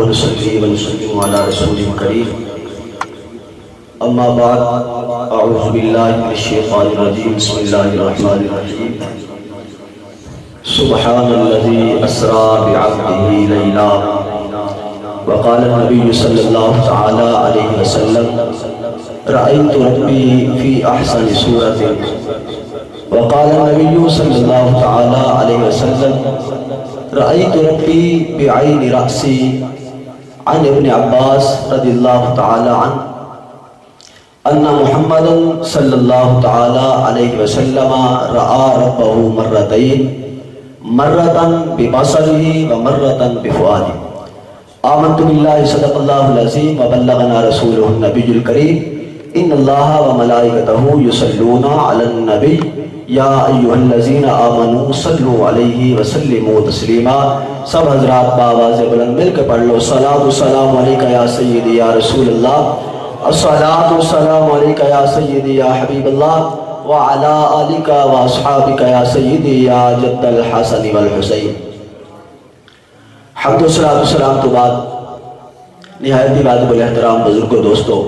ونصلي ونسلم على رسوله الكريم أما بعد أعوذ بالله من الشيطان الرجيم بسم الله الرحمن الرحيم سبحان الذي أسرى بعبده ليلا وقال النبي صلى الله تعالى عليه وسلم رأيت ربي في أحسن سورة وقال النبي صلى الله تعالى عليه وسلم رأيت ربي بعين رأسي عن ابن عباس رضي الله تعالى عنه أن محمدا صلى الله تعالى عليه وسلم رأى ربه مرتين مرة ببصره ومرة بفؤاده آمنت بالله صدق الله العظيم وبلغنا رسوله النبي الكريم إن الله وملائكته يصلون على النبي یا ایھا الذین آمنوا صلوا علیہ وسلموا تسلیما. سب حضرات بآواز بلند مل کے پڑھ لو صلاۃ والسلام علیک یا سیدی یا رسول اللہ، الصلاۃ والسلام علیک یا سیدی یا حبیب اللہ وعلی آلک واصحابک یا سیدی یا جد الحسن والحسین. حمد و صلاۃ والسلام تو بعد نہایت ہی واجب الاحترام بزرگوں دوستو،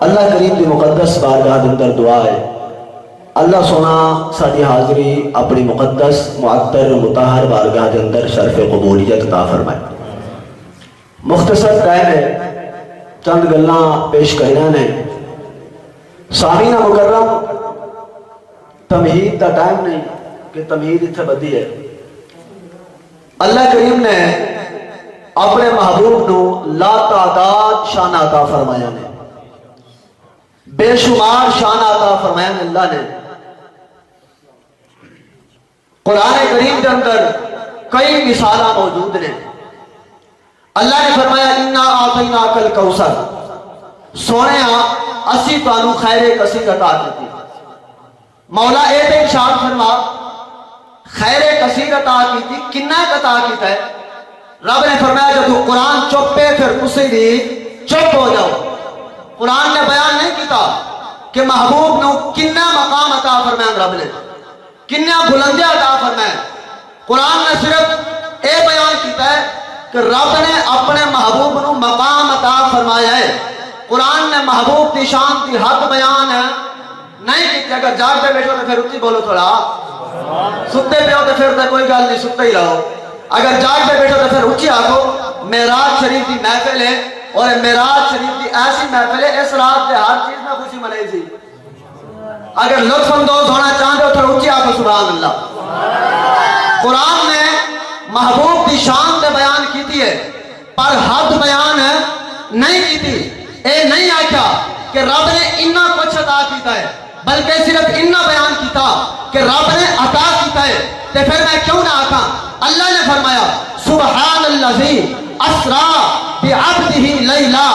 اللہ کریم کی مقدس بارگاہ کے اندر دعا ہے اللہ سونا ساری حاضری اپنی مقدس معطر مطہر بارگاہ کے اندر شرف قبولیت عطا فرمائے. مختصر ٹائم ہے، چند گلاں پیش کرنا نے. سامعین مکرم، تمہید کا ٹائم نہیں کہ تمہید اتنے بدی ہے. اللہ کریم نے اپنے محبوب نو لا تعداد شان عطا فرمایا نے، بے شمار شان عطا فرمایا نے. اللہ نے قرآن کریم کے اندر کئی مثالہ موجود ہیں. اللہ نے فرمایا انا اعطیناک الکوثر، سونے اسی تانو خیر کثیر عطا کی. مولا اے تے ارشاد فرما خیر کثیر عطا کی کنا عطا کیتا ہے. رب نے فرمایا جب قرآن چپے پھر کسی بھی چپ ہو جاؤ. قرآن نے بیان نہیں کیتا کہ محبوب نو کنا مقام عطا فرمایا، رب نے کنیا بلندیاں عطا فرمائے. قرآن نے صرف اے بیان کیتا ہے کہ رب نے اپنے محبوب نو مقام عطا فرمایا ہے. قرآن نے محبوب کی شان کی حد بیان نہیں کی. اگر جاگتے بیٹھو تو پھر اچھی بولو تھوڑا، ستے پہ ہو تو پھر تو کوئی گل نہیں، ستے ہی رہو. اگر جاگتے بیٹھو تو پھر اچھی آگو. معراج شریف کی محفل ہے اور معراج شریف کی ایسی محفل ہے اس رات سے ہر چیز میں خوشی منائی سی. اگر لطف اندوز ہونا چاہتے ہو تو اونچی آکو سبحان اللہ. قرآن نے محبوب کی شان سے بیان کیتی ہے پر حد بیان نہیں کیتی. اے نہیں آکھا کہ رب نے اتنا کچھ عطا کیتا ہے، بلکہ صرف اتنا بیان کیتا کہ رب نے عطا کیتا ہے. تو پھر میں کیوں نہ آکھا؟ اللہ نے فرمایا سبحان الذی اسرا بعبدہ لیلا،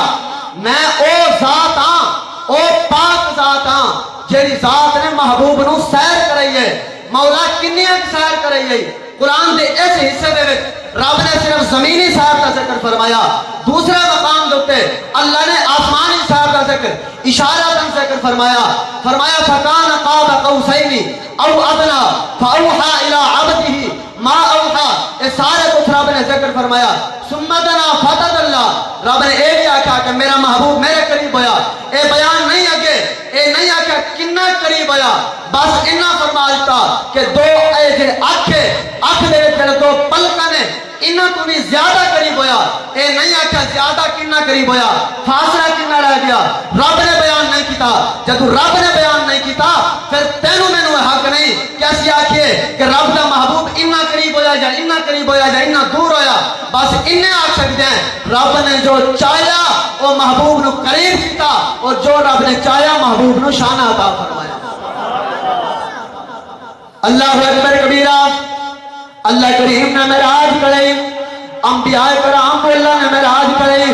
میں او ذات ہاں، او پاک ذات ہاں جیڑی ذات نے محبوب نو سیر کرائی ہے. مولا کنیاں سیر کرائی ہے. قرآن دے اس حصے دے وچ رب نے صرف زمینی سیر کا ذکر فرمایا. دوسرے مقام دے اللہ نے آسمانی سیر کا ذکر اشارہ کا ذکر فرمایا. فرمایا فکان قاب قوسین او ادنی فاوحى الى عبده ما اوحى. اس سارے کچھ رب نے ذکر فرمایا. ثم دنا فتد اللہ، رب نے اے بھی آکھا کہ میرا محبوب میرے قریب ہویا. اے بیان نہیں اگے، اے نہیں آکھا کنا قریب ہویا، بس اتنا فرما دیتا کہ دو اے جڑے اکھ دے وچ دو پلکاں نے انہاں تو بھی زیادہ قریب ہویا. اے نہیں آکھا زیادہ کنا قریب ہویا، فاصلہ کنا رہ گیا. رب نے بیان نہیں کیتا. جب رب نے بیان نہیں کیتا پھر تینوں مینوں حق نہیں کہ اسی آکھیے کہ رب دا محبوب اتنا قریب ہویا یا اتنا قریب ہویا یا اتنا دور ہویا. بس انہیں آکھ سکتے ہیں رب نے جو چاہیا وہ محبوب نو قریب کیتا اور جو رب نے چاہیا محبوب نو شان عطا فرمایا. اللہ اکبر کبیرہ. اللہ کریم نے معراج کرے، انبیاء کرام کو اللہ نے معراج کرے،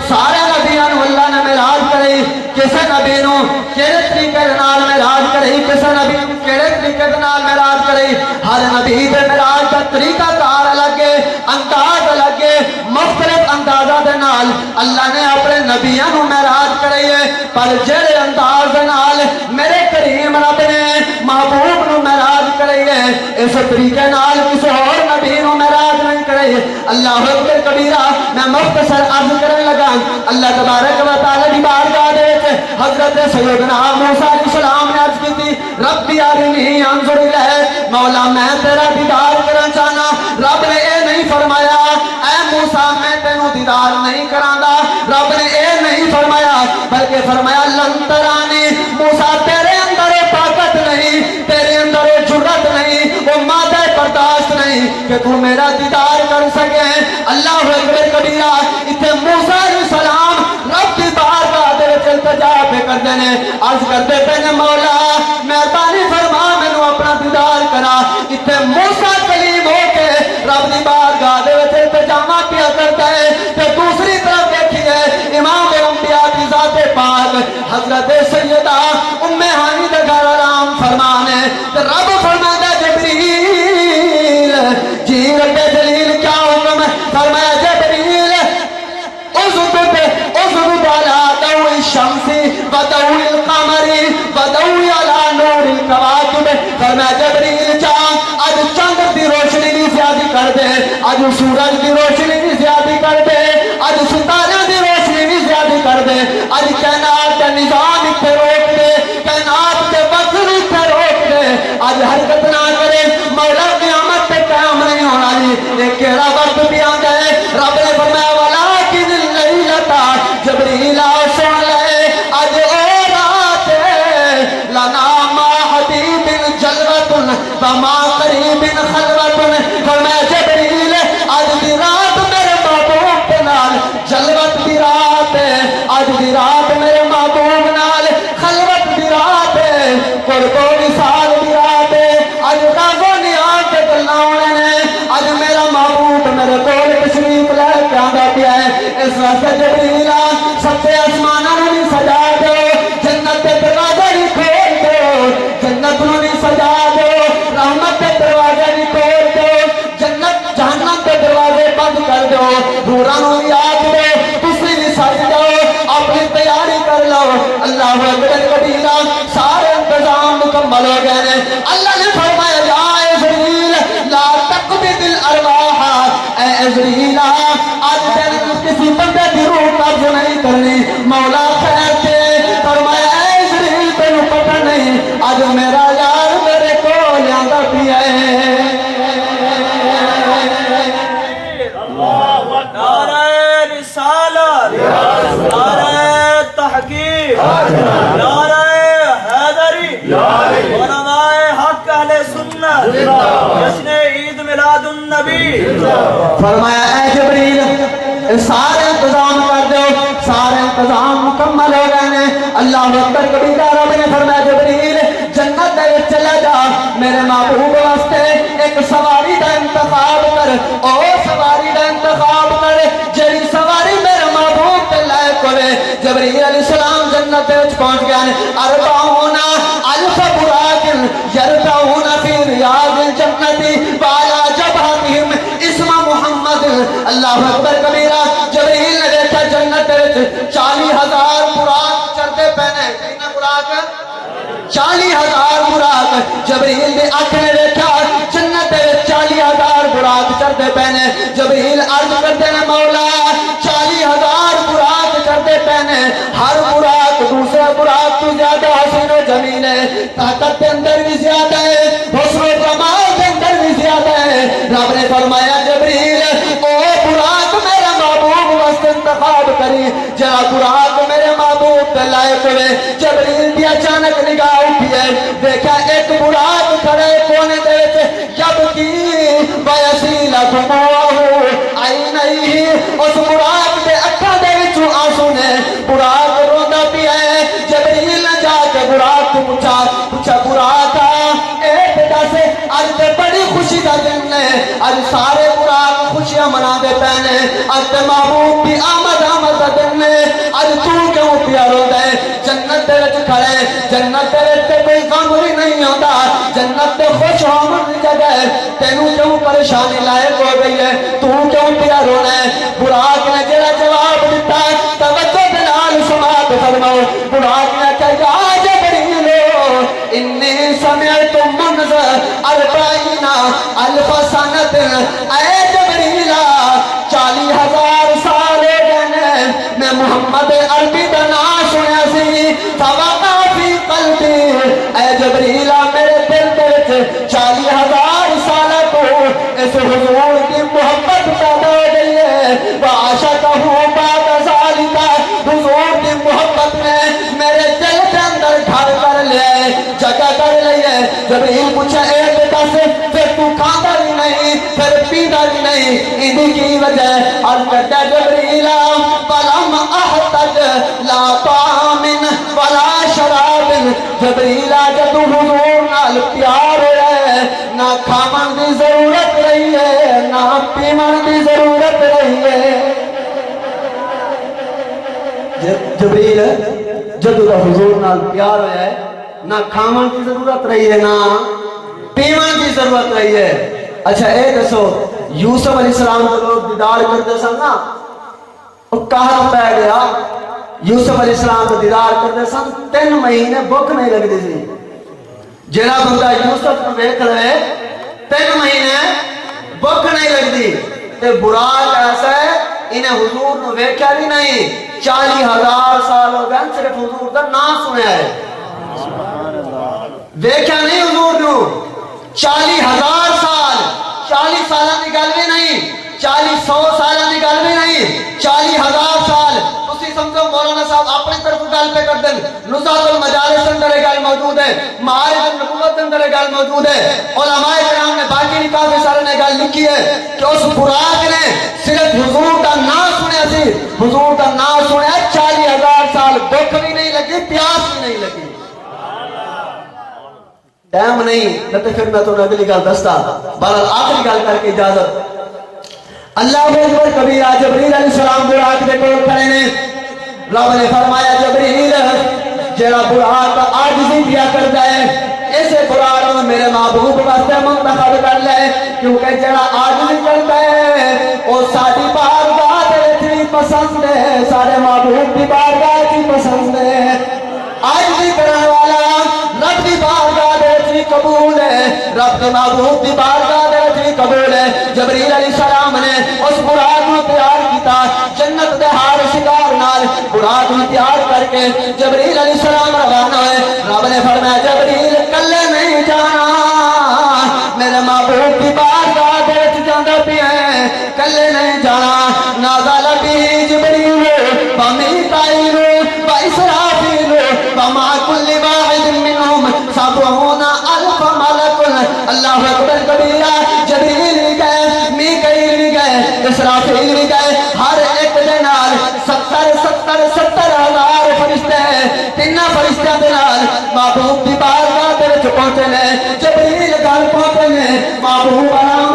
سارے نبیوں کو اللہ نے معراج کرے. کسے نبی نو کیڑے طریقے نال معراج کرے، کسے نبی نو کیڑے طریقے نال معراج کرے. ہر نبی دے معراج دا طریقہ کار الگ ہے، انداز الگ ہے. مختلف اندازہ دے نال اللہ نے اپنے نبیوں نو معراج کرے ہے. پر جڑے انداز دے نال میرے کریم رب نے محبوب نو معراج کرے ہے، اس طریقے نال کسی اور نبی نو معراج نہیں کرے. نہیں. اللہ اکبر کبیرہ. میں مختصر عرض کرنے لگا. اللہ تبارک و تعالی دی بارگاہ دے وچ حضرت سیدنا موسیٰ علیہ السلام نے عرض کی تھی ربی ارنی انظر الیک. مولا میں تیرا دیدار کرنا چاہنا. رب نے اے نہیں فرمایا اے موسیٰ میں تینوں دیدار نہیں کراندا. رب نے اے نہیں فرمایا بلکہ فرمایا لن ترانی. موسیٰ تیرے اندر طاقت نہیں, تیرے اندر جرات نہیں, وہ مادہ برداشت نہیں کہ تو میرا دیدار کر سکے. اللہ اکبر کبیرہ. اتنے موسیٰ علیہ السلام رب دی بارگاہ دے وچ التجا پہ کردے نے, عرض کرتے پے نے مولا مہربانی فرما مینوں اپنا دیدار کرا. اتنے موسیٰ کلیم ہو کے رب دی بارگاہ دے وچ التجا پیا کرتا ہے. تے دوسری طرف دیکھیے امام الانبیاء کی ذات پاک حضرت سیدہ ام ہانی دا گھر آرام فرمانے. رب فرماتا جبریل جی رب جلیل کیا حکم ہے. فرمایا جبریل اسجد علی ضوء الشمس و ضوء القمر و ضوء علی نور الکواکب. فرمایا جبریل چاند اج چند دی روشنی بھی زیادہ کر دے, اج سورج دی روشنی بھی زیادہ کر دے, اج ستارے دی روشنی بھی زیادہ کر دے, اج کائنات کا نظام اتنے روک دے, کائنات کے وقت اتنے روک دے, اج حرکت نہ کرے. مولا قیامت پہ قیام نہیں ہونا جی. ایک کیڑا وقت بھی آتا ہے. رب نے فرمایا ولکن اللیلۃ جبریل سن لے اج اے رات لنا ما حبیب جلوۃ وما قریب خلوۃ. فرمایا جبریل اج دی رات میرے محبوب کے نال جلوت دی رات ہے, اج دی رات میرے محبوب نال خلوت دی رات ہے, قرب و وصال دی رات ہے. اج راز و نیاز تے گلاں ہونے نے. اج میرا محبوب میرے کول تشریف لے کے آندا پیا ہے. اس واسطے جبریل سب آسماناں نوں بھی سجا دو, جنت دے دروازے بھی کھول دو, جنت نوں بھی سجا دو, رحمت دے دروازے بھی کھول دو, جنت جہنم دے دروازے بند کر دو, حوراں نوں بھی آگ دو, تسی بھی سج جاؤ, اپنی تیاری کر لو. اللہ اکبر کبیرہ. سارے انتظام مکمل ہو گئے ہیں. اللہ نے فرمایا یا عزریل لا تقبض الارواح. اے عزریل آج تیرے کسی بندے کی روح قبض نہیں کرنی. مولا خیر دے. فرمایا اے عزریل تینوں پتہ نہیں آج میرا یار میرے کو لیاندا پیا ہے. نعرہ رسالت, نعرہ تحقیق, نعرہ حیدری, علماء حق اہل سنت, جشن عید میلاد النبی. فرمایا اے جبریل سارے انتظام کر دو. سارے انتظام مکمل ہو گئے ہیں. اللہ اکبر کبیرہ. رب نے فرمایا جبریل جنت دے وچ چلا جا, میرے محبوب واسطے ایک سواری دا انتخاب کر. او سواری دا انتخاب کر جڑی سواری میرے محبوب تے لائق ہوے. جبریل علیہ السلام جنت دے وچ پہنچ گئے ہیں. اربعون الف براق یرتعون فی ریاض الجنت وعلی جبہتہم اسم محمد. اللہ اکبر کبیرہ. جبریل نے دیکھا جنت دے وچ 40,000 براق چڑھتے پہنے. کتنے براق؟ 40,000 براق. جبریل دی اکھ نے دیکھا جنت دے وچ 40,000 براق چڑھتے پہنے. جبریل عرض کرتے ہیں مولا 40,000 براق چڑھتے پہنے, ہر براق دوسرا براق تو زیادہ حسین و جمیل ہے, طاقت کے اندر بھی زیادہ ہے, حسن و جمال کے اندر بھی زیادہ ہے. رب نے فرمایا جبریل او براق میرا محبوب واسطے انتخاب کری جہاں براق میرے محبوب پہ لائق ہوئے. جبریل دی اچانک نگاہ اٹھی ہے, دیکھا ایک براق کھڑے کونے دے وچ یبکی ویسیلہ دموعہ عینیہ. اس براق دے اکھاں دے وچوں آنسو نے. براق روندا پیا ہے. جبریل نے جا کے براق کو پوچھا براق اے بیٹا سے اج تے بڑی خوشی دا دن ہے, اج سارے براق خوشیاں منا دے پہنے, اج تے محبوب دی آمد دا دن ہے, اج تو کیوں پیا روندا ہے؟ جنت دے وچ کھڑے, جنت دے وچ تے کوئی غم ہی نہیں ہوندا, جنت تے خوش ہون دی جگہ ہے. تینوں کیوں پریشانی لائق ہو گئی ہے, تو کیوں پیا رونا ہے؟ براق نے جڑا جواب دیتا توجہ دے نال سماعت فرماؤ. براق نے کہا یا جبریل انی سمعت منذ 40,000 سنۃ. اے جبریل محمد عربی دا نام سنیا سی فوقع فی قلبی اے جبریلا میرے دل وچ 40,000 سال تو اس حضور کی محبت پیدا ہو گئی ہے وعاشقہ بعد ذالک حضور کی محبت نے میرے دل کے اندر گھر کر لیا ہے جگہ کر لی ہے جبریل پوچھا اے بیٹا سے پھر تو کھاتا بھی نہیں پھر پیتا بھی نہیں انہی کی وجہ اور کہتا جبریلا فلم احتج لا طعام ولا شراب جبریلا جب حضور نال پیار ہوا ہے نہ کھاون دی ضرورت رہی ہے نہ پیمن دی ضرورت رہی ہے جبریل جدو دا حضور نال پیار ہوا ہے نہ کھاون کی ضرورت رہی ہے نہ پیمن کی ضرورت رہی ہے اچھا اے دسو یوسف علیہ السلام کو لوگ دیدار کرتے سن نا اور کہاں پہ گیا یوسف علیہ السلام کو دیدار کرتے سن 3 مہینے بھوک نہیں لگتی سی جڑا بندہ یوسف کو دیکھ لے 3 مہینے بھوک نہیں لگتی تے براق ایسا ہے انہیں حضور کو ویکھیا بھی نہیں 40,000 سال ہو گئے صرف حضور کا نام سنیا ہے ویکھیا نہیں حضور کو 40,000 سال 40 سالہ کی گل بھی نہیں 100 سالہ کی گل بھی نہیں 40,000 سال تسی سمجھو مولانا صاحب اپنی طرف گل پہ کر دیں نزات المجالس اندر گل موجود ہے معارف النبوت اندر گل موجود ہے علماء کرام نے باقی بھی کافی سارے نے گل لکھی ہے کہ اس براق نے صرف حضور کا نام سنیا سی حضور کا نام سنیا 40,000 سال بھوک بھی نہیں لگی پیاس بھی نہیں لگی ٹائم نہیں نہ پھر میں تو اگلی گل دستا بہرحال آخری گل کر کے اجازت اللہ اکبر کبیرہ جبریل علیہ السلام براق دے کول کھڑے نے رب نے فرمایا جبریل جڑا براق عاجزی کیا کرتا ہے اسے براق کو میرے محبوب واسطے منتخب کر لے کیونکہ جڑا عاجزی کرتا ہے وہ ساری بارگاہ وچ پسند ہے سارے محبوب کی بارگاہ وچ پسند ہے عاجزی کرنے والا رب کی بارگاہ وچ قبول ہے رب کے محبوب کی بارگاہ وچ قبول ہے جبریل علیہ السلام نے اس براق کو تیار کیتا جنت دے ہار شکار نال براق کو تیار کر کے جبریل علیہ السلام روانہ ہوئے رب نے فرمایا جبریل کلے نہیں جانا میرے محبوب کی بارگاہ وچ جاندا پیا ہے کلے نہیں جانا نازل بھی جبریل ومیکائیل واسرافیل وما کل واحد منهم 70,000 ملک اللہ اکبر کبیرہ جبریل بھی گئے میکائیل بھی گئے اسرافیل بھی گئے ہر ایک دے نال 70,000 فرشتے تینوں فرشتیاں دے نال محبوب دی بارگاہ وچ پہنچے نے جبریل گل پہنچے نے محبوب آرام